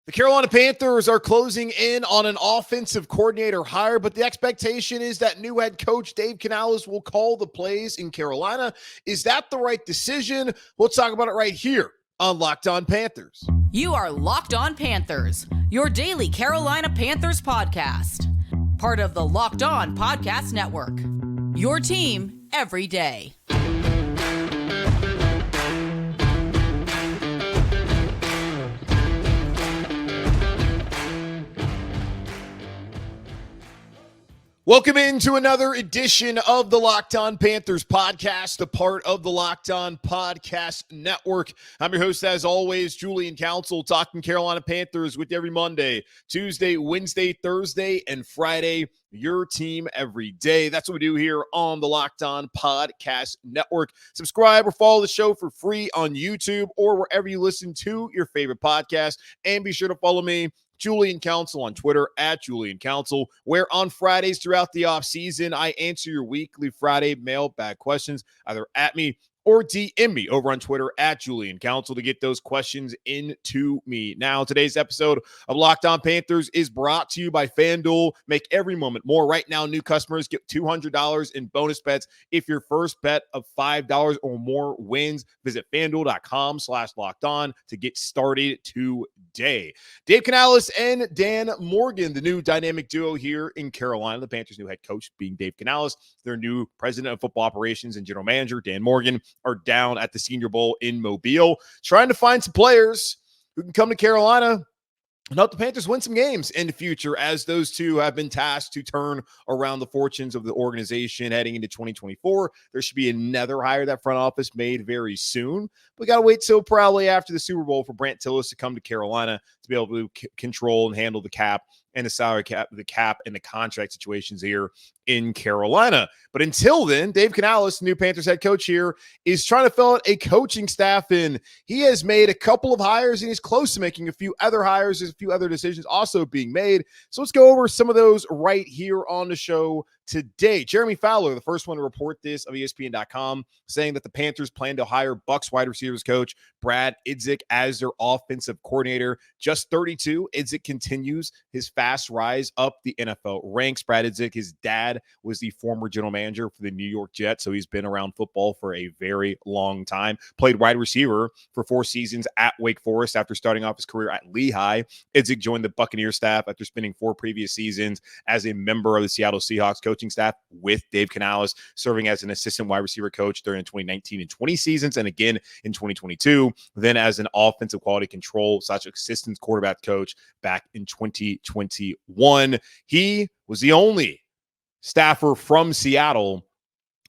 The Carolina Panthers are closing in on an offensive coordinator hire, but the expectation is that new head coach Dave Canales will call the plays in Carolina. Is that the right decision? We'll talk about it right here on Locked On Panthers. You are Locked On Panthers, your daily Carolina Panthers podcast. Part of the Locked On Podcast Network, your team every day. Welcome into another edition of the Locked On Panthers podcast, a part of the Locked On Podcast Network. I'm your host, as always, Julian Council, talking Carolina Panthers with you every Monday, Tuesday, Wednesday, Thursday, and Friday. Your team every day. That's what we do here on the Locked On Podcast Network. Subscribe or follow the show for free on YouTube or wherever you listen to your favorite podcast. And be sure to follow me, Julian Council, on Twitter at Julian Council, where on Fridays throughout the offseason, I answer your weekly Friday mailbag questions, either at me or DM me over on Twitter at Julian Council to get those questions into me. Now, today's episode of Locked On Panthers is brought to you by FanDuel. Make every moment more. Right now, new customers get $200 in bonus bets if your first bet of $5 or more wins. Visit FanDuel.com/LockedOn to get started today. Dave Canales and Dan Morgan, the new dynamic duo here in Carolina. The Panthers' new head coach being Dave Canales, their new president of football operations and general manager, Dan Morgan, are down at the Senior Bowl in Mobile, trying to find some players who can come to Carolina and help the Panthers win some games in the future, as those two have been tasked to turn around the fortunes of the organization heading into 2024. There should be another hire that front office made very soon. We got to wait till probably after the Super Bowl for Brant Tillis to come to Carolina to be able to control and handle the cap and the salary cap, and the contract situations here in Carolina. But until then, Dave Canales, the new Panthers head coach here, is trying to fill out a coaching staff, and he has made a couple of hires, and he's close to making a few other hires. There's a few other decisions also being made. So let's go over some of those right here on the show today. Jeremy Fowler, the first one to report this of ESPN.com, saying that the Panthers plan to hire Bucs wide receivers coach Brad Idzik as their offensive coordinator. Just 32, Idzik continues his fast rise up the NFL ranks. Brad Idzik, his dad, was the former general manager for the New York Jets, so he's been around football for a very long time. Played wide receiver for 4 seasons at Wake Forest after starting off his career at Lehigh. Idzik joined the Buccaneer staff after spending 4 previous seasons as a member of the Seattle Seahawks coaching staff with Dave Canales, serving as an assistant wide receiver coach during the 2019 and 20 seasons, and again in 2022, then as an offensive quality control / assistant quarterback coach back in 2021. He was the only staffer from Seattle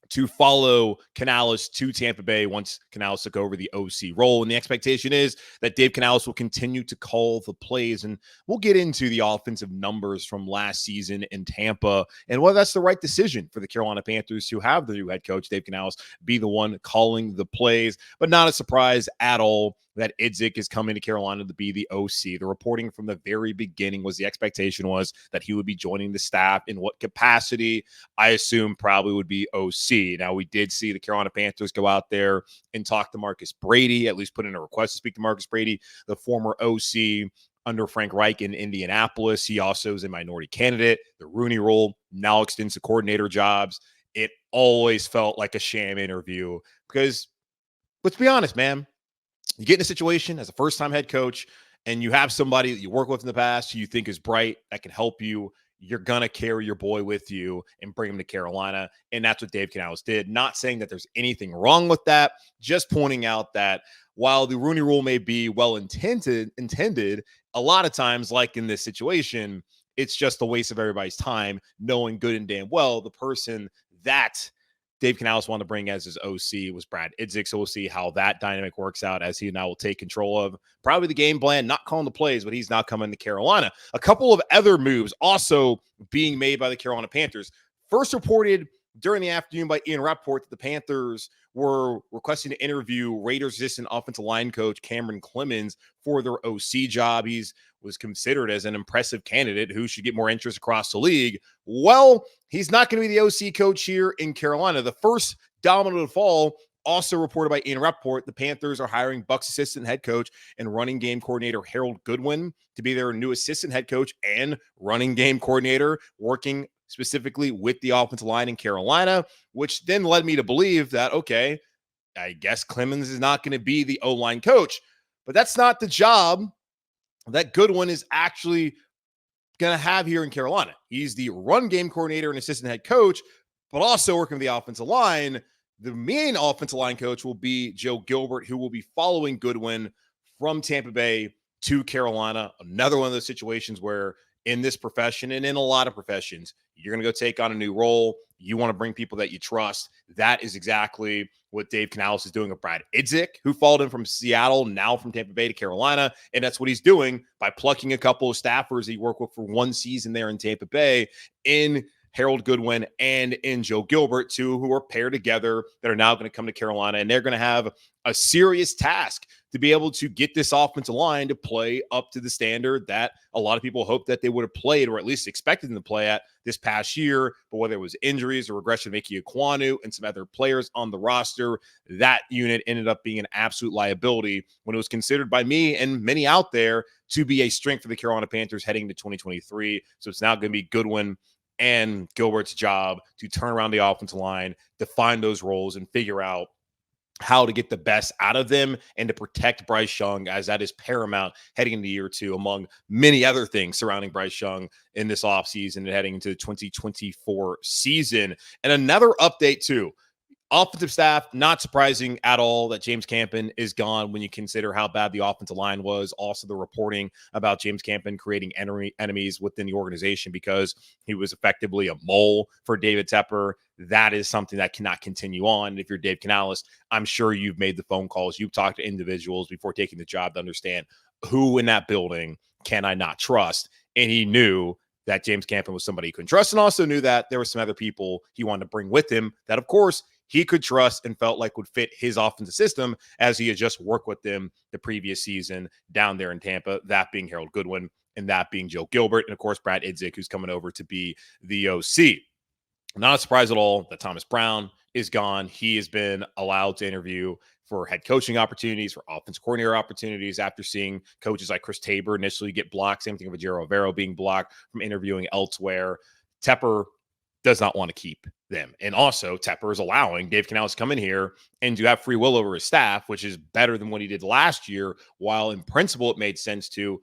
to follow Canales to Tampa Bay once Canales took over the OC role. And the expectation is that Dave Canales will continue to call the plays. And we'll get into the offensive numbers from last season in Tampa and whether that's the right decision for the Carolina Panthers to have the new head coach, Dave Canales, be the one calling the plays. But not a surprise at all that Idzik is coming to Carolina to be the OC. The reporting from the very beginning was the expectation was that he would be joining the staff. In what capacity? I assume probably would be OC. Now, we did see the Carolina Panthers go out there and talk to Marcus Brady, at least put in a request to speak to Marcus Brady, the former OC under Frank Reich in Indianapolis. He also is a minority candidate. The Rooney Rule now extends to coordinator jobs. It always felt like a sham interview because, let's be honest, man, you get in a situation as a first-time head coach and you have somebody that you work with in the past who you think is bright, that can help you, you're going to carry your boy with you and bring him to Carolina. And that's what Dave Canales did. Not saying that there's anything wrong with that, just pointing out that while the Rooney Rule may be well-intended, a lot of times, like in this situation, it's just a waste of everybody's time, knowing good and damn well the person that Dave Canales wanted to bring as his OC was Brad Idzik. So we'll see how that dynamic works out as he now will take control of probably the game plan, not calling the plays, but he's now coming to Carolina. A couple of other moves also being made by the Carolina Panthers. First reported during the afternoon by Ian Rappaport that the Panthers were requesting to interview Raiders assistant offensive line coach Cameron Clemens for their OC job. He's was considered as an impressive candidate who should get more interest across the league. Well, he's not going to be the OC coach here in Carolina. The first domino to fall also reported by Ian Rappaport, the Panthers are hiring Bucs assistant head coach and running game coordinator Harold Goodwin to be their new assistant head coach and running game coordinator, working specifically with the offensive line in Carolina, which then led me to believe that, okay, I guess Clemens is not going to be the O-line coach, but that's not the job that Goodwin is actually going to have here in Carolina. He's the run game coordinator and assistant head coach, but also working with the offensive line. The main offensive line coach will be Joe Gilbert, who will be following Goodwin from Tampa Bay to Carolina. Another one of those situations where in this profession and in a lot of professions, you're going to go take on a new role. You want to bring people that you trust. That is exactly what Dave Canales is doing with Brad Idzik, who followed him from Seattle, now from Tampa Bay to Carolina. And that's what he's doing by plucking a couple of staffers he worked with for one season there in Tampa Bay in Harold Goodwin and in Joe Gilbert, two who are paired together that are now going to come to Carolina. And they're going to have a serious task to be able to get this offensive line to play up to the standard that a lot of people hoped that they would have played, or at least expected them to play at this past year. But whether it was injuries or regression of Ike Ekwonu and some other players on the roster, that unit ended up being an absolute liability when it was considered by me and many out there to be a strength for the Carolina Panthers heading into 2023. So it's now going to be Goodwin and Gilbert's job to turn around the offensive line, define those roles, and figure out how to get the best out of them and to protect Bryce Young, as that is paramount heading into year two, among many other things surrounding Bryce Young in this offseason and heading into the 2024 season. And another update too, offensive staff, not surprising at all that James Campen is gone when you consider how bad the offensive line was. Also, the reporting about James Campen creating enemies within the organization because he was effectively a mole for David Tepper. That is something that cannot continue on. If you're Dave Canales, I'm sure you've made the phone calls. You've talked to individuals before taking the job to understand who in that building can I not trust. And he knew that James Campen was somebody he couldn't trust, and also knew that there were some other people he wanted to bring with him that, of course, he could trust and felt like would fit his offensive system, as he had just worked with them the previous season down there in Tampa, that being Harold Goodwin and that being Joe Gilbert, and of course Brad Idzik, who's coming over to be the OC. Not a surprise at all that Thomas Brown is gone. He has been allowed to interview for head coaching opportunities, for offensive coordinator opportunities after seeing coaches like Chris Tabor initially get blocked. Same thing with Jero Rivero being blocked from interviewing elsewhere. Tepper does not want to keep them. And also, Tepper is allowing Dave Canales to come in here and to have free will over his staff, which is better than what he did last year, while in principle it made sense to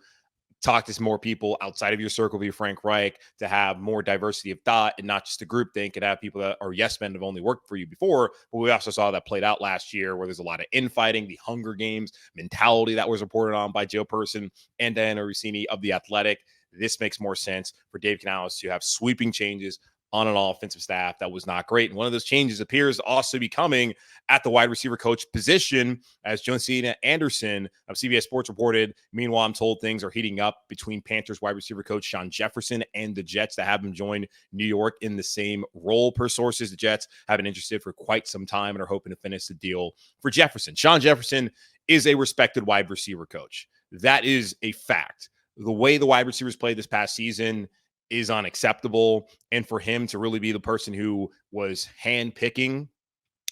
talk to some more people outside of your circle via Frank Reich, to have more diversity of thought and not just a group think, and have people that are yes men have only worked for you before. But we also saw that played out last year, where there's a lot of infighting, the Hunger Games mentality that was reported on by Joe Person and Diana Rossini of The Athletic. This makes more sense for Dave Canales to have sweeping changes on an offensive staff that was not great. And one of those changes appears to also be coming at the wide receiver coach position, as Josina Anderson of CBS Sports reported. Meanwhile, I'm told things are heating up between Panthers wide receiver coach Sean Jefferson and the Jets that have him join New York in the same role. Per sources, the Jets have been interested for quite some time and are hoping to finish the deal for Jefferson. Sean Jefferson is a respected wide receiver coach. That is a fact. The way the wide receivers played this past season is unacceptable. And for him to really be the person who was handpicking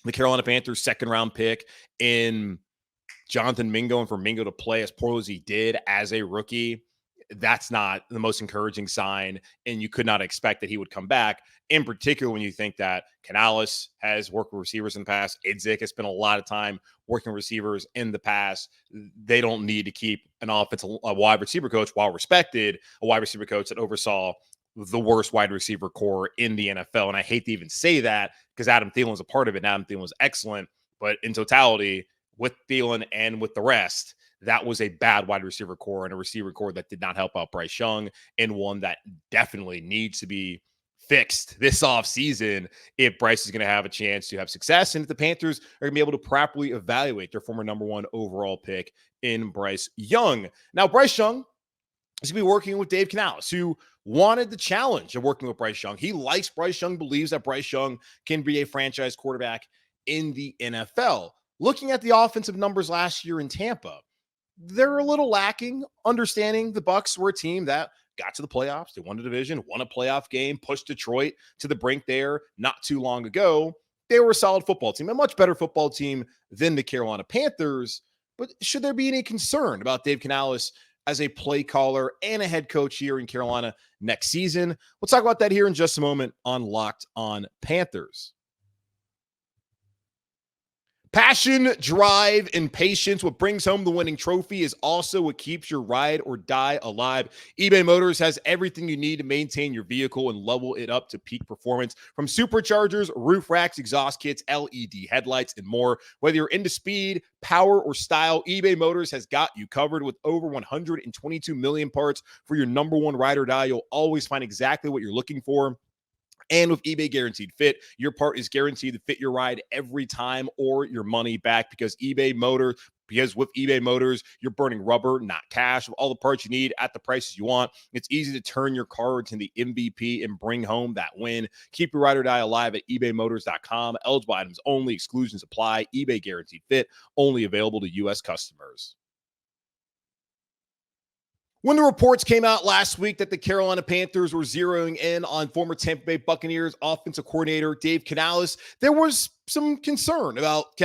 the Carolina Panthers second round pick in Jonathan Mingo, and for Mingo to play as poorly as he did as a rookie, that's not the most encouraging sign. And you could not expect that he would come back, in particular when you think that Canales has worked with receivers in the past. Idzik has spent a lot of time working with receivers in the past. They don't need to keep a wide receiver coach, while respected, a wide receiver coach that oversaw the worst wide receiver core in the NFL. And I hate to even say that because Adam Thielen was a part of it, and Adam Thielen was excellent. But in totality, with Thielen and with the rest, that was a bad wide receiver core, and a receiver core that did not help out Bryce Young, and one that definitely needs to be fixed this offseason if Bryce is going to have a chance to have success, and if the Panthers are going to be able to properly evaluate their former number one overall pick in Bryce Young. Now, Bryce Young is going to be working with Dave Canales, who wanted the challenge of working with Bryce Young. He likes Bryce Young, believes that Bryce Young can be a franchise quarterback in the NFL. Looking at the offensive numbers last year in Tampa, they're a little lacking, understanding the Bucs were a team that got to the playoffs. They won the division, won a playoff game, pushed Detroit to the brink there not too long ago. they were a solid football team, a much better football team than the Carolina Panthers. But should there be any concern about Dave Canales as a play caller and a head coach here in Carolina next season? We'll talk about that here in just a moment on Locked On Panthers. Passion, drive, and patience. What brings home the winning trophy is also what keeps your ride or die alive. eBay Motors has everything you need to maintain your vehicle and level it up to peak performance. From superchargers, roof racks, exhaust kits, LED headlights, and more. Whether you're into speed, power, or style, eBay Motors has got you covered. With over 122 million parts for your number one ride or die, you'll always find exactly what you're looking for. And with eBay Guaranteed Fit, your part is guaranteed to fit your ride every time or your money back because with eBay Motors, you're burning rubber, not cash. With all the parts you need at the prices you want, it's easy to turn your car into the MVP and bring home that win. Keep your ride or die alive at ebaymotors.com. Eligible items only. Exclusions apply. eBay Guaranteed Fit, only available to U.S. customers. When the reports came out last week that the Carolina Panthers were zeroing in on former Tampa Bay Buccaneers offensive coordinator Dave Canales, there was some concern about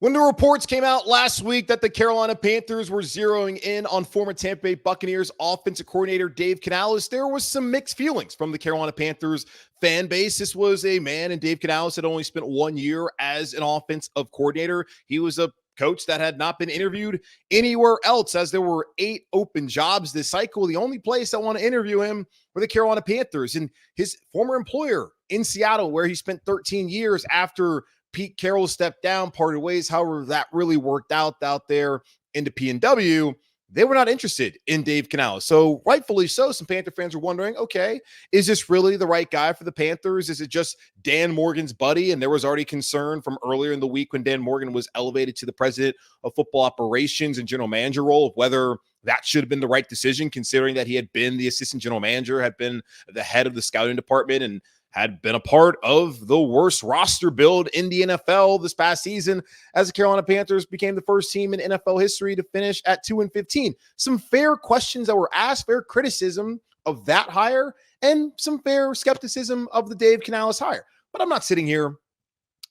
When the reports came out last week that the Carolina Panthers were zeroing in on former Tampa Bay Buccaneers offensive coordinator Dave Canales, there was some mixed feelings from the Carolina Panthers fan base. This was a man, and Dave Canales had only spent 1 year as an offensive coordinator. He was a coach that had not been interviewed anywhere else, as there were 8 open jobs this cycle. The only place I want to interview him were the Carolina Panthers and his former employer in Seattle, where he spent 13 years after Pete Carroll stepped down, parted ways. However, that really worked out there into P&W. They were not interested in Dave Canales. So rightfully so, some Panther fans were wondering, okay, is this really the right guy for the Panthers? Is it just Dan Morgan's buddy? And there was already concern from earlier in the week when Dan Morgan was elevated to the president of football operations and general manager role of whether that should have been the right decision, considering that he had been the assistant general manager, had been the head of the scouting department, and had been a part of the worst roster build in the NFL this past season, as the Carolina Panthers became the first team in NFL history to finish at 2-15. Some fair questions that were asked, fair criticism of that hire, and some fair skepticism of the Dave Canales hire. But I'm not sitting here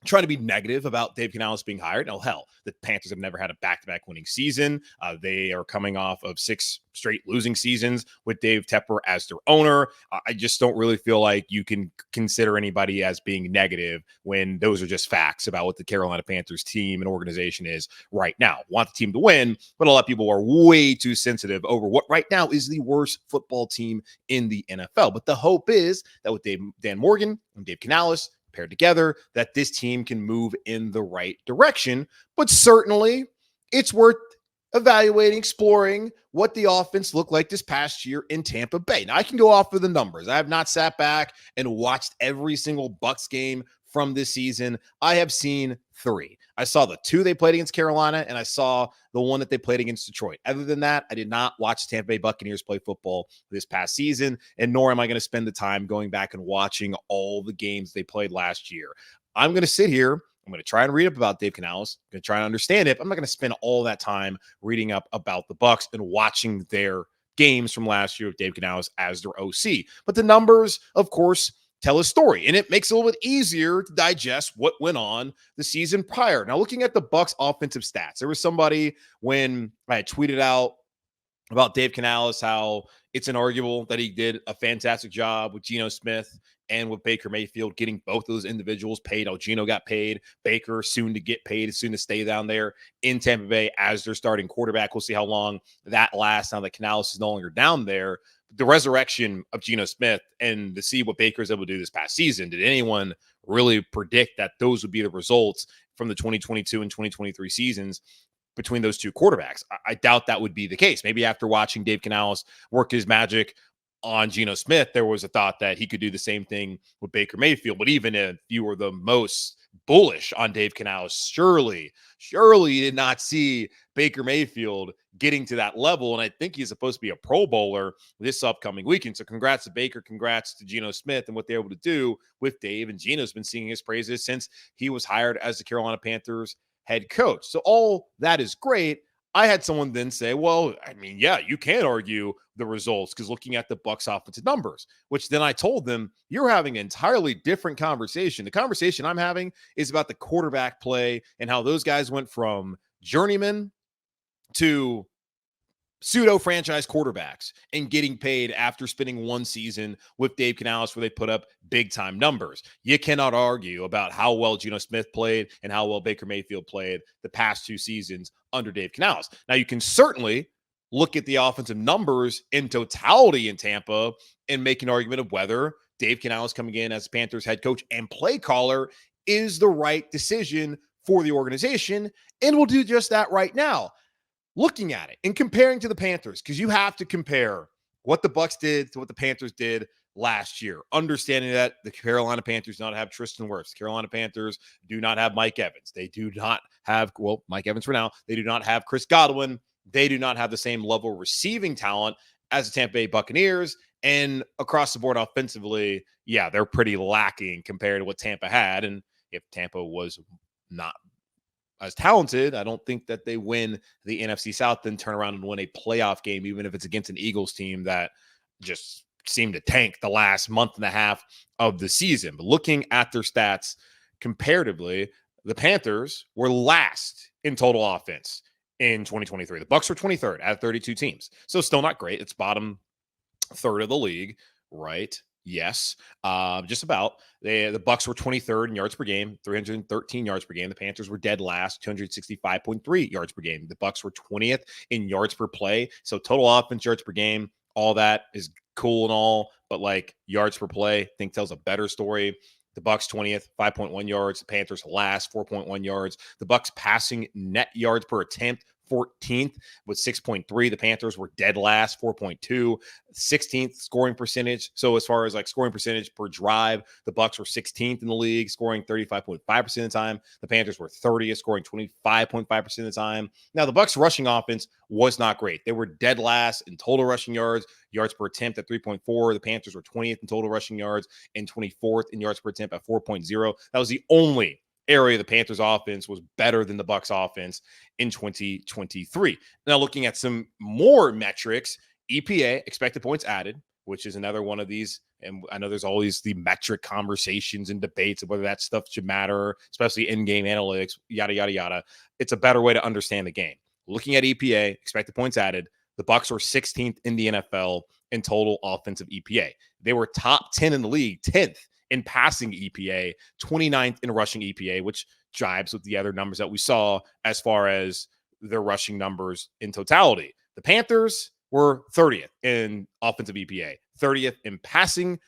trying to be negative about Dave Canales being hired. No, hell, the Panthers have never had a back-to-back winning season. They are coming off of 6 straight losing seasons with Dave Tepper as their owner. I just don't really feel like you can consider anybody as being negative when those are just facts about what the Carolina Panthers team and organization is right now. Want the team to win, but a lot of people are way too sensitive over what right now is the worst football team in the NFL. But the hope is that with Dan Morgan and Dave Canales paired together, that this team can move in the right direction. But certainly it's worth evaluating, exploring what the offense looked like this past year in Tampa Bay. Now, I can go off of the numbers. I have not sat back and watched every single Bucs game from this season. I have seen 3. I saw the 2 they played against Carolina, and I saw the 1 that they played against Detroit. Other than that, I did not watch Tampa Bay Buccaneers play football this past season, and nor am I going to spend the time going back and watching all the games they played last year. I'm going to sit here. I'm going to try and read up about Dave Canales. I'm going to try and understand it. I'm not going to spend all that time reading up about the Bucs and watching their games from last year with Dave Canales as their OC. But the numbers, of course, tell a story, and it makes it a little bit easier to digest what went on the season prior. Now, looking at the Bucs offensive stats, there was somebody when I had tweeted out about Dave Canales, how it's inarguable that he did a fantastic job with Geno Smith and with Baker Mayfield, getting both of those individuals paid. How Geno got paid, Baker soon to get paid, soon to stay down there in Tampa Bay as their starting quarterback. We'll see how long that lasts now that Canales is no longer down there. The resurrection of Geno Smith and to see what Baker's able to do this past season, did anyone really predict that those would be the results from the 2022 and 2023 seasons between those two quarterbacks? I doubt that would be the case. Maybe after watching Dave Canales work his magic on Geno Smith, there was a thought that he could do the same thing with Baker Mayfield. But even if you were the most bullish on Dave Canales, surely you did not see Baker Mayfield getting to that level. And I think he's supposed to be a Pro Bowler this upcoming weekend. So congrats to Baker, congrats to Geno Smith and what they're able to do with Dave. And Geno's been singing his praises since he was hired as the Carolina Panthers head coach. So all that is great. I had someone then say, well, I mean, yeah, you can argue the results because looking at the Bucs offensive numbers, which then I told them, you're having an entirely different conversation. The conversation I'm having is about the quarterback play and how those guys went from journeyman to pseudo franchise quarterbacks and getting paid after spending one season with Dave Canales where they put up big time numbers. You cannot argue about how well Geno Smith played and how well Baker Mayfield played the past 2 seasons under Dave Canales. Now you can certainly look at the offensive numbers in totality in Tampa and make an argument of whether Dave Canales coming in as Panthers head coach and play caller is the right decision for the organization. And we'll do just that right now. Looking at it and comparing to the Panthers, because you have to compare what the Bucs did to what the Panthers did last year, understanding that the Carolina Panthers do not have Tristan Wirfs. The Carolina Panthers do not have Mike Evans. They do not have, well, Mike Evans for now. They do not have Chris Godwin. They do not have the same level of receiving talent as the Tampa Bay Buccaneers. And across the board offensively, yeah, they're pretty lacking compared to what Tampa had. And if Tampa was not as talented, I don't think that they win the NFC South and turn around and win a playoff game, even if it's against an Eagles team that just seemed to tank the last month and a half of the season. But looking at their stats comparatively, the Panthers were last in total offense in 2023. The Bucs were 23rd out of 32 teams. So still not great. It's bottom third of the league, right? Yes, just about. The Bucs were 23rd in yards per game, 313 yards per game. The Panthers were dead last, 265.3 yards per game. The Bucs were 20th in yards per play. So total offense, yards per game, all that is cool and all, but like yards per play, I think tells a better story. The Bucs 20th, 5.1 yards. The Panthers last, 4.1 yards. The Bucs passing net yards per attempt, 14th with 6.3. The Panthers were dead last, 4.2. 16th scoring percentage. So as far as like scoring percentage per drive, the Bucs were 16th in the league, scoring 35.5% of the time. The Panthers were 30th, scoring 25.5% of the time. Now the Bucs rushing offense was not great. They were dead last in total rushing yards per attempt at 3.4. The Panthers were 20th in total rushing yards and 24th in yards per attempt at 4.0. That was the only area the Panthers offense was better than the Bucs offense in 2023. Now looking at some more metrics, EPA, expected points added, which is another one of these. And I know there's always the metric conversations and debates of whether that stuff should matter, especially in-game analytics, yada, yada, yada. It's a better way to understand the game. Looking at EPA, expected points added, the Bucs were 16th in the NFL in total offensive EPA. They were top 10 in the league, 10th in passing EPA, 29th in rushing EPA, which jives with the other numbers that we saw as far as their rushing numbers in totality. The Panthers were 30th in offensive EPA, 30th in passing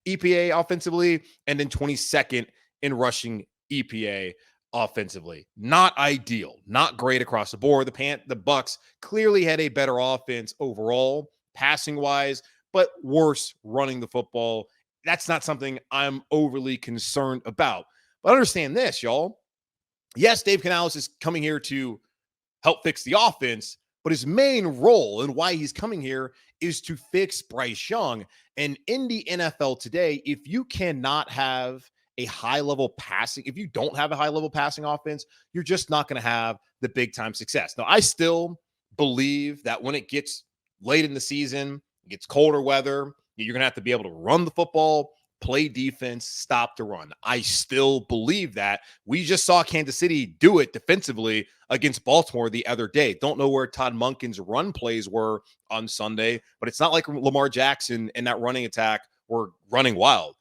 EPA offensively, and then 22nd in rushing EPA offensively. Not ideal, not great across the board. The Bucs clearly had a better offense overall, passing wise, but worse running the football. That's not something I'm overly concerned about. But understand this, y'all. Yes, Dave Canales is coming here to help fix the offense, but his main role and why he's coming here is to fix Bryce Young. And in the NFL today, if you cannot have a high-level passing, if you don't have a high-level passing offense, you're just not going to have the big-time success. Now, I still believe that when it gets late in the season, it gets colder weather, you're going to have to be able to run the football, play defense, stop the run. I still believe that. We just saw Kansas City do it defensively against Baltimore the other day. Don't know where Todd Monken's run plays were on Sunday, but it's not like Lamar Jackson and that running attack were running wild.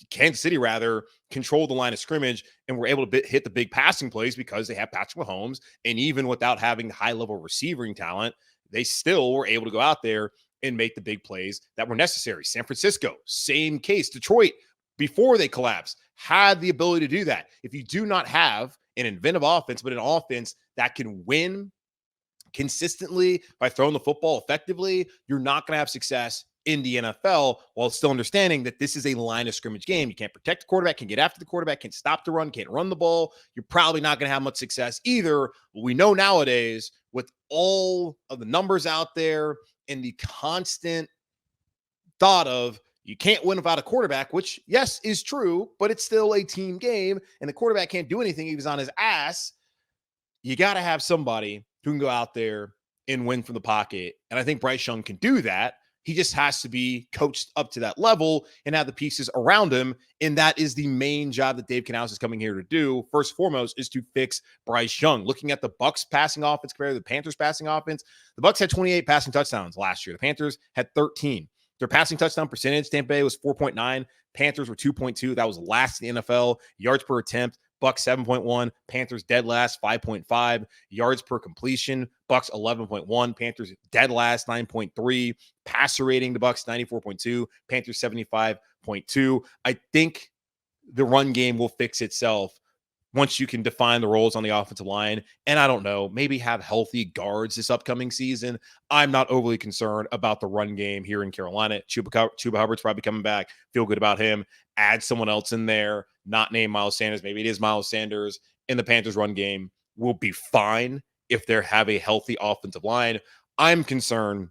Kansas City, rather, controlled the line of scrimmage and were able to hit the big passing plays because they have Patrick Mahomes. And even without having high-level receiving talent, they still were able to go out there and make the big plays that were necessary. San Francisco, same case. Detroit, before they collapsed, had the ability to do that. If you do not have an inventive offense, but an offense that can win consistently by throwing the football effectively, you're not going to have success in the NFL, while still understanding that this is a line of scrimmage game. You can't protect the quarterback, can't get after the quarterback, can't stop the run, can't run the ball. You're probably not going to have much success either. We know nowadays with all of the numbers out there and the constant thought of you can't win without a quarterback, which, yes, is true, but it's still a team game, and the quarterback can't do anything if he's on his ass. You got to have somebody who can go out there and win from the pocket. And I think Bryce Young can do that. He just has to be coached up to that level and have the pieces around him. And that is the main job that Dave Canales is coming here to do. First and foremost is to fix Bryce Young. Looking at the Bucs passing offense compared to the Panthers passing offense, the Bucs had 28 passing touchdowns last year. The Panthers had 13. Their passing touchdown percentage, Tampa Bay was 4.9. Panthers were 2.2. That was last in the NFL. Yards per attempt, Bucs 7.1, Panthers dead last 5.5, yards per completion, Bucs 11.1, Panthers dead last 9.3, passer rating, the Bucs 94.2, Panthers 75.2. I think the run game will fix itself once you can define the roles on the offensive line. And I don't know, maybe have healthy guards this upcoming season. I'm not overly concerned about the run game here in Carolina. Chuba Hubbard's probably coming back. Feel good about him. Add someone else in there, not named Miles Sanders. Maybe it is Miles Sanders. And the Panthers run game will be fine if they have a healthy offensive line. I'm concerned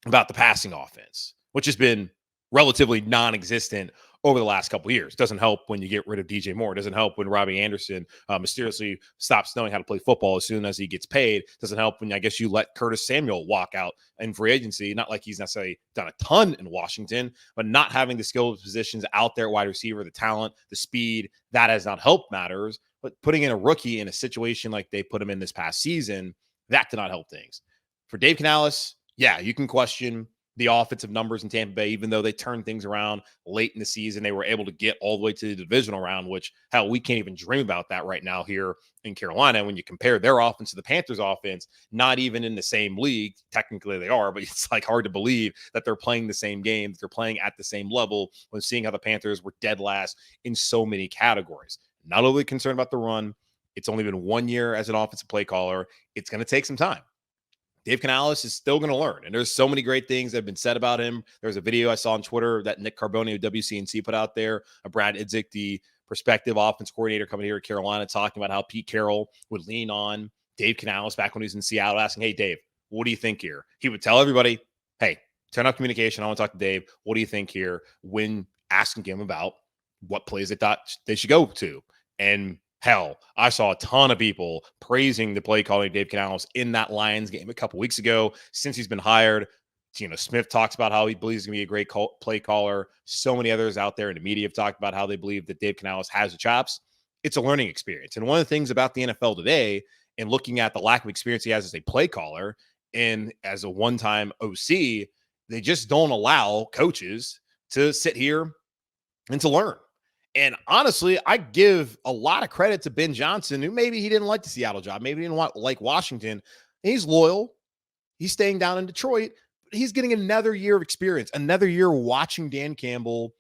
about the passing offense, which has been relatively non-existent over the last couple of years. Doesn't help when you get rid of DJ Moore. Doesn't help when Robbie Anderson mysteriously stops knowing how to play football as soon as he gets paid. Doesn't help when I guess you let Curtis Samuel walk out in free agency. Not like he's necessarily done a ton in Washington, but not having the skilled positions out there, wide receiver, the talent, the speed, that has not helped matters. But putting in a rookie in a situation like they put him in this past season, that did not help things. For Dave Canales, yeah, you can question the offensive numbers in Tampa Bay, even though they turned things around late in the season. They were able to get all the way to the divisional round, which, hell, we can't even dream about that right now here in Carolina. When you compare their offense to the Panthers offense, not even in the same league. Technically they are, but it's like hard to believe that they're playing the same game, that they're playing at the same level when seeing how the Panthers were dead last in so many categories. Not overly concerned about the run. It's only been 1 year as an offensive play caller. It's going to take some time. Dave Canales is still going to learn. And there's so many great things that have been said about him. There's a video I saw on Twitter that Nick Carboni of WCNC put out there, Brad Idzik, the prospective offense coordinator coming here at Carolina, talking about how Pete Carroll would lean on Dave Canales back when he was in Seattle, asking, hey, Dave, what do you think here? He would tell everybody, hey, turn off communication. I want to talk to Dave. What do you think here? When asking him about what plays they thought they should go to. And hell, I saw a ton of people praising the play calling Dave Canales in that Lions game a couple weeks ago. Since he's been hired, Smith talks about how he believes he's going to be a great play caller. So many others out there in the media have talked about how they believe that Dave Canales has the chops. It's a learning experience. And one of the things about the NFL today, and looking at the lack of experience he has as a play caller and as a one-time OC, they just don't allow coaches to sit here and to learn. And honestly, I give a lot of credit to Ben Johnson, who maybe he didn't like the Seattle job. Maybe he didn't like Washington. He's loyal. He's staying down in Detroit. But he's getting another year of experience, another year watching Dan Campbell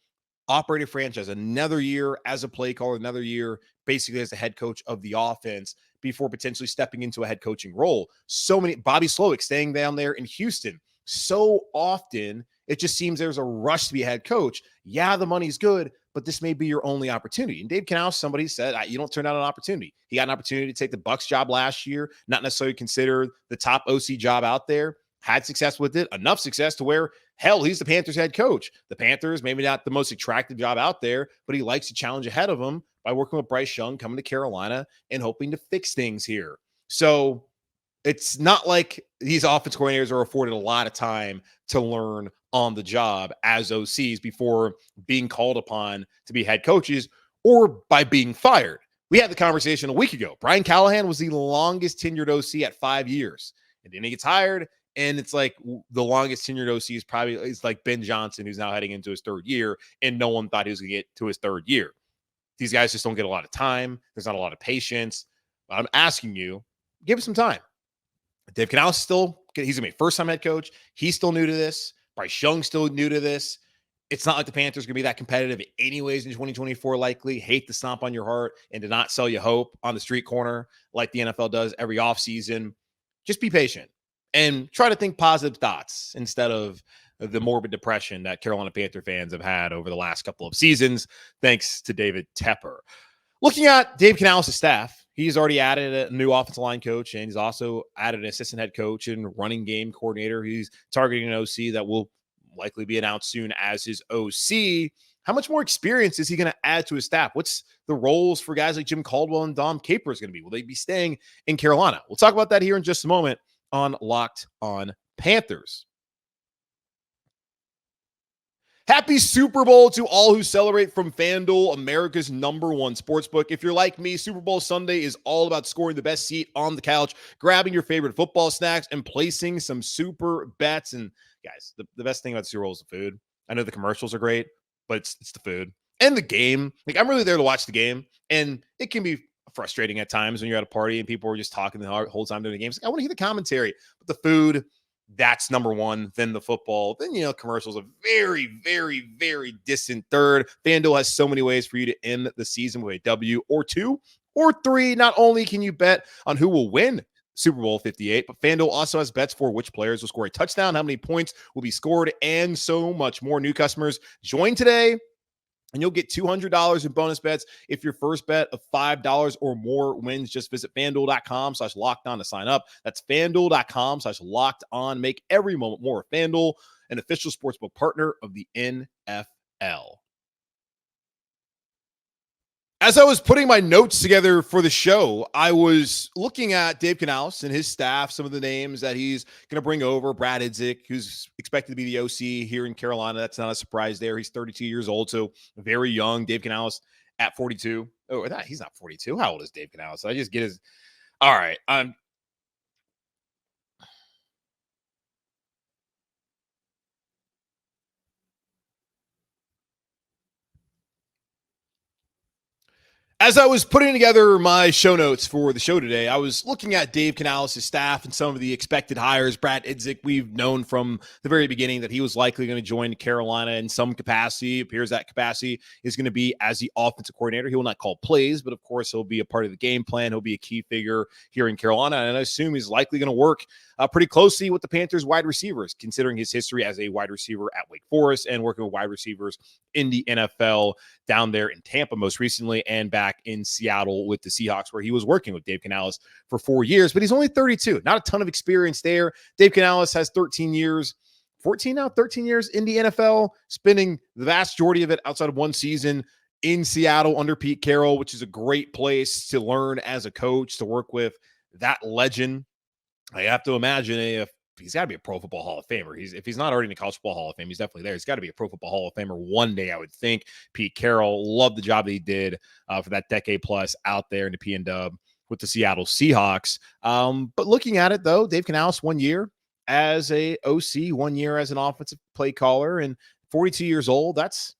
operate a franchise, another year as a play caller, another year basically as the head coach of the offense before potentially stepping into a head coaching role. So many, Bobby Slowick staying down there in Houston. So often, it just seems there's a rush to be a head coach. Yeah, the money's good, but this may be your only opportunity. And Dave Canales, somebody said, you don't turn down an opportunity. He got an opportunity to take the Bucs job last year, not necessarily considered the top OC job out there, had success with it, enough success to where, hell, he's the Panthers head coach. The Panthers, maybe not the most attractive job out there, but he likes to challenge ahead of him by working with Bryce Young, coming to Carolina and hoping to fix things here. So it's not like these offense coordinators are afforded a lot of time to learn on the job as OCs before being called upon to be head coaches or by being fired. We had the conversation a week ago. Brian Callahan was the longest tenured OC at 5 years. And then he gets hired, and it's like the longest tenured OC is probably like Ben Johnson, who's now heading into his third year, and no one thought he was going to get to his third year. These guys just don't get a lot of time. There's not a lot of patience. But I'm asking you, give him some time. Dave Canales he's going to be first-time head coach. He's still new to this. Bryce Young's still new to this. It's not like the Panthers are going to be that competitive anyways in 2024, likely. Hate to stomp on your heart and to not sell you hope on the street corner like the NFL does every offseason. Just be patient and try to think positive thoughts instead of the morbid depression that Carolina Panther fans have had over the last couple of seasons, thanks to David Tepper. Looking at Dave Canales' staff, he's already added a new offensive line coach, and he's also added an assistant head coach and running game coordinator. He's targeting an OC that will likely be announced soon as his OC. How much more experience is he going to add to his staff? What's the roles for guys like Jim Caldwell and Dom Capers going to be? Will they be staying in Carolina? We'll talk about that here in just a moment on Locked On Panthers. Happy Super Bowl to all who celebrate from FanDuel, America's #1 sportsbook. If you're like me, Super Bowl Sunday is all about scoring the best seat on the couch, grabbing your favorite football snacks, and placing some super bets. And guys, the best thing about the Super Bowl is the food. I know the commercials are great, but it's the food and the game. Like, I'm really there to watch the game, and it can be frustrating at times when you're at a party and people are just talking the whole time during the games. Like, I want to hear the commentary, but the food, that's #1, then the football. Then, commercials a very, very, very distant third. FanDuel has so many ways for you to end the season with a W or 2 or 3. Not only can you bet on who will win Super Bowl 58, but FanDuel also has bets for which players will score a touchdown, how many points will be scored, and so much more. New customers, join today, and you'll get $200 in bonus bets if your first bet of $5 or more wins. Just visit FanDuel.com/lockedon to sign up. That's FanDuel.com/lockedon. Make every moment more. FanDuel, an official sportsbook partner of the NFL. As I was putting my notes together for the show, I was looking at Dave Canales and his staff, some of the names that he's going to bring over. Brad Idzik, who's expected to be the OC here in Carolina. That's not a surprise there. He's 32 years old, so very young. Dave Canales at 42. Oh, he's not 42. How old is Dave Canales? I just get his. All right. As I was putting together my show notes for the show today, I was looking at Dave Canales' staff and some of the expected hires. Brad Idzik, we've known from the very beginning that he was likely going to join Carolina in some capacity. It appears that capacity is going to be as the offensive coordinator. He will not call plays, but of course he'll be a part of the game plan. He'll be a key figure here in Carolina, and I assume he's likely going to work pretty closely with the Panthers wide receivers, considering his history as a wide receiver at Wake Forest and working with wide receivers in the NFL down there in Tampa most recently, and back in Seattle with the Seahawks, where he was working with Dave Canales for 4 years. But he's only 32, not a ton of experience there. Dave Canales has 13 years in the NFL, spending the vast majority of it outside of one season in Seattle under Pete Carroll, which is a great place to learn as a coach, to work with that legend. I have to imagine if he's got to be a Pro Football Hall of Famer. If he's not already in the College Football Hall of Fame, he's definitely there. He's got to be a Pro Football Hall of Famer one day, I would think. Pete Carroll, loved the job that he did for that decade plus out there in the P&W with the Seattle Seahawks. But looking at it, though, Dave Canales, 1 year as a OC, 1 year as an offensive play caller, and 42 years old. That's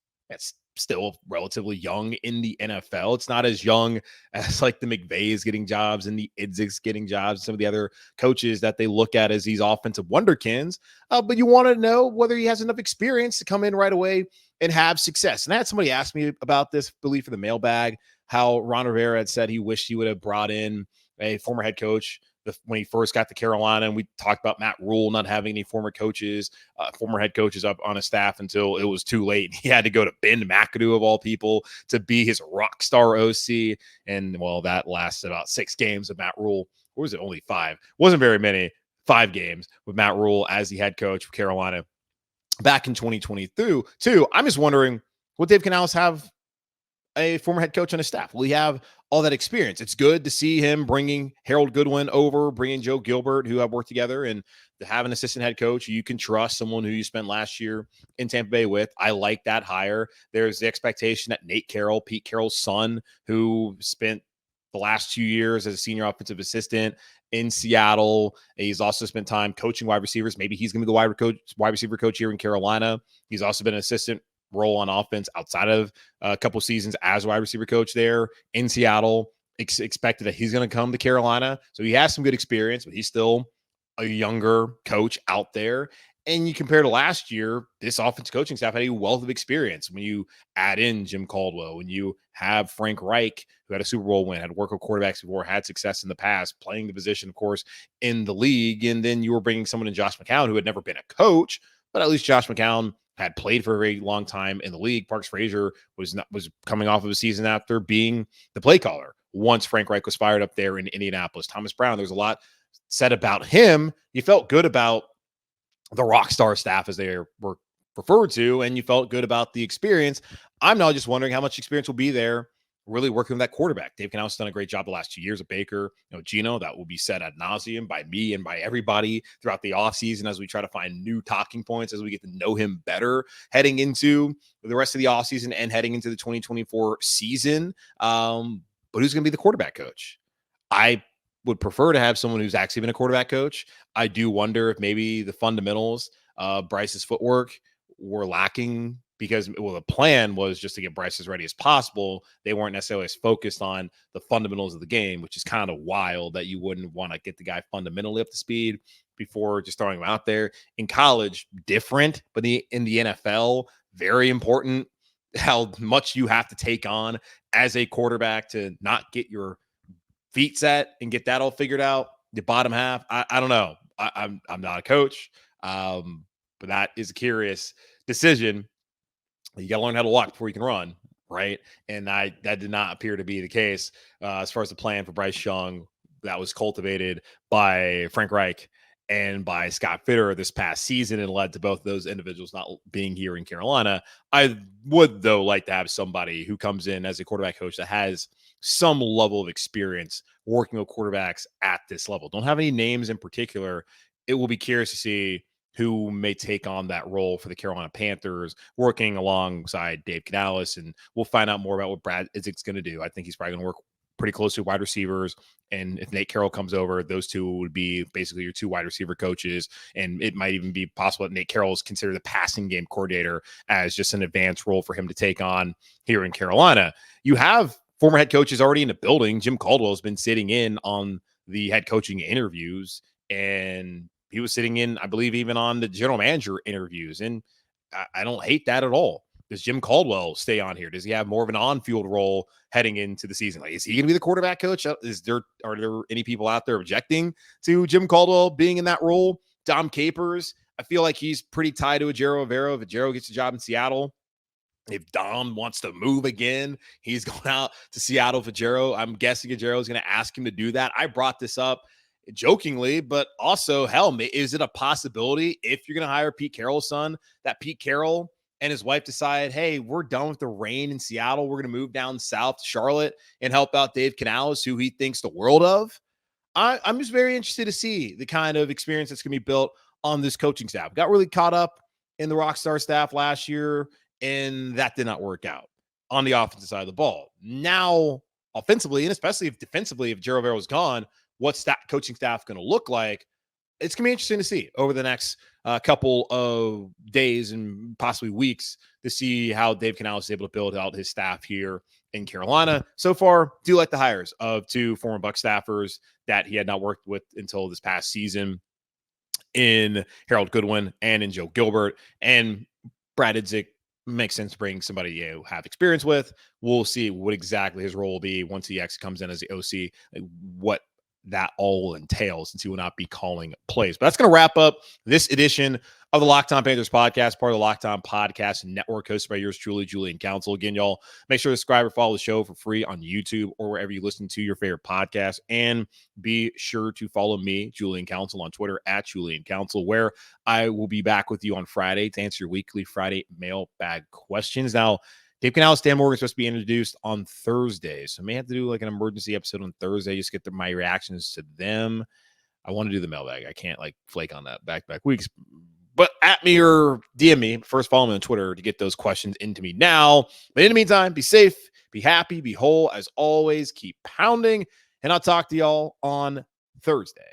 still relatively young in the NFL. It's not as young as like the McVays getting jobs and the Idziks getting jobs, some of the other coaches that they look at as these offensive wonderkins. But you want to know whether he has enough experience to come in right away and have success. And I had somebody ask me about this, I believe, for the mailbag, how Ron Rivera had said he wished he would have brought in a former head coach when he first got to Carolina. And we talked about Matt Rule not having any former head coaches up on his staff until it was too late. He had to go to Ben McAdoo, of all people, to be his rock star OC. And, well, that lasted about 6 games of Matt Rule. Or was it only 5? Wasn't very many. 5 games with Matt Rule as the head coach for Carolina back in 2022. I'm just wondering, will Dave Canales have a former head coach on his staff? Will he have all that experience? It's good to see him bringing Harold Goodwin over, bringing Joe Gilbert, who have worked together, and to have an assistant head coach you can trust, someone who you spent last year in Tampa Bay with. I like that hire. There's the expectation that Nate Carroll, Pete Carroll's son, who spent the last 2 years as a senior offensive assistant in Seattle. He's also spent time coaching wide receivers. Maybe he's going to be the wide receiver coach here in Carolina. He's also been an assistant role on offense outside of a couple seasons as wide receiver coach there in Seattle. Expected that he's going to come to Carolina. So he has some good experience, but he's still a younger coach out there. And you compare to last year, this offensive coaching staff had a wealth of experience. When you add in Jim Caldwell, when you have Frank Reich, who had a Super Bowl win, had worked with quarterbacks before, had success in the past, playing the position, of course, in the league. And then you were bringing someone in Josh McCown, who had never been a coach, but at least Josh McCown had played for a very long time in the league. Parks Frazier was coming off of a season after being the play caller once Frank Reich was fired up there in Indianapolis. Thomas Brown, there's a lot said about him. You felt good about the rock star staff as they were preferred to, and you felt good about the experience. I'm now just wondering how much experience will be there really working with that quarterback. Dave Canales has done a great job the last 2 years at Baker. Gino, that will be said ad nauseum by me and by everybody throughout the offseason as we try to find new talking points, as we get to know him better heading into the rest of the offseason and heading into the 2024 season. But who's going to be the quarterback coach? I would prefer to have someone who's actually been a quarterback coach. I do wonder if maybe the fundamentals of Bryce's footwork were lacking because, the plan was just to get Bryce as ready as possible. They weren't necessarily as focused on the fundamentals of the game, which is kind of wild that you wouldn't want to get the guy fundamentally up to speed before just throwing him out there. In college, different, but in the NFL, very important how much you have to take on as a quarterback to not get your feet set and get that all figured out. The bottom half, I don't know. I'm not a coach, but that is a curious decision. You got to learn how to walk before you can run, right? And that did not appear to be the case as far as the plan for Bryce Young that was cultivated by Frank Reich and by Scott Fitter this past season and led to both of those individuals not being here in Carolina. I would, though, like to have somebody who comes in as a quarterback coach that has some level of experience working with quarterbacks at this level. Don't have any names in particular. It will be curious to see who may take on that role for the Carolina Panthers, working alongside Dave Canales, and we'll find out more about what Brad Idzik's going to do. I think he's probably going to work pretty closely with wide receivers, and if Nate Carroll comes over, those two would be basically your two wide receiver coaches, and it might even be possible that Nate Carroll is considered the passing game coordinator as just an advanced role for him to take on here in Carolina. You have former head coaches already in the building. Jim Caldwell has been sitting in on the head coaching interviews, and he was sitting in, I believe, even on the general manager interviews. And I don't hate that at all. Does Jim Caldwell stay on here? Does he have more of an on-field role heading into the season? Like, is he going to be the quarterback coach? Are there any people out there objecting to Jim Caldwell being in that role? Dom Capers, I feel like he's pretty tied to Ejiro Evero. If Ejiro gets a job in Seattle, if Dom wants to move again, he's going out to Seattle for Ejiro. I'm guessing Ejiro is going to ask him to do that. I brought this up jokingly, but also, hell, is it a possibility if you're going to hire Pete Carroll's son, that Pete Carroll and his wife decide, hey, we're done with the rain in Seattle. We're going to move down south to Charlotte and help out Dave Canales, who he thinks the world of. I'm just very interested to see the kind of experience that's going to be built on this coaching staff. Got really caught up in the Rockstar staff last year, and that did not work out on the offensive side of the ball. Now, offensively, and especially if defensively, if Ejiro Evero is gone, what's that coaching staff going to look like? It's going to be interesting to see over the next couple of days and possibly weeks to see how Dave Canales is able to build out his staff here in Carolina. So far, do like the hires of two former Buck staffers that he had not worked with until this past season in Harold Goodwin and in Joe Gilbert. And Brad Idzik makes sense to bring somebody you have experience with. We'll see what exactly his role will be once he actually comes in as the OC, what that all entails, since he will not be calling plays. But that's going to wrap up this edition of the Locked On Panthers podcast, part of the Locked On Podcast Network, hosted by yours truly, Julian Council. Again, y'all, make sure to subscribe or follow the show for free on YouTube or wherever you listen to your favorite podcast. And be sure to follow me, Julian Council, on Twitter at Julian Council, where I will be back with you on Friday to answer your weekly Friday mailbag questions. Now, Dave Canales, Stan Morgan is supposed to be introduced on Thursday, so I may have to do like an emergency episode on Thursday, just get my reactions to them. I want to do the mailbag. I can't like flake on that back-to-back weeks. But at me or DM me, first follow me on Twitter to get those questions into me now. But in the meantime, be safe, be happy, be whole. As always, keep pounding, and I'll talk to y'all on Thursday.